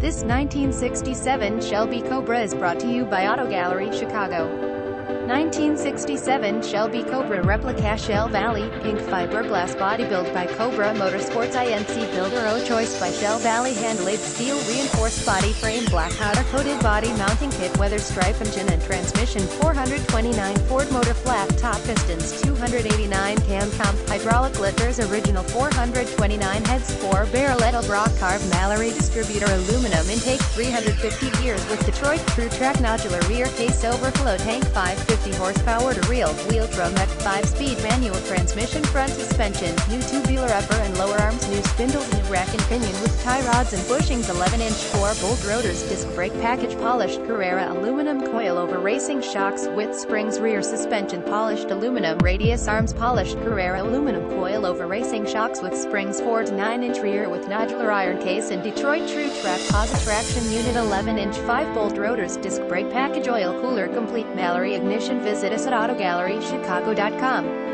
This 1967 Shelby Cobra is brought to you by Auto Gallery, Chicago. 1967 Shelby Cobra Replica Shell Valley, pink fiberglass body built by Cobra Motorsports Inc. Builder O Choice by Shell Valley Handlaid steel reinforced body frame black powder-coated body mounting kit weather stripe engine and transmission 429 Ford motor flat top pistons 289 cam comp hydraulic lifters original 429 heads 4 barrel Edelbrock rock carved Mallory distributor aluminum intake 350 gears with Detroit True Track nodular rear case overflow tank 550 horsepower to reel, wheel drum at 5-speed manual transmission front suspension, new tubular upper and lower arms, new spindles, new rack and pinion with tie rods and bushings 11-inch 4-bolt rotors, disc brake package polished Carrera aluminum coilover racing shocks with springs rear suspension polished aluminum radius arms polished Carrera aluminum coilover racing shocks with springs Ford 9-inch rear with nodular iron case and Detroit True Track posit traction unit 11-inch 5-bolt rotors, disc brake package oil cooler complete Mallory ignition. Visit us at AutoGalleryChicago.com.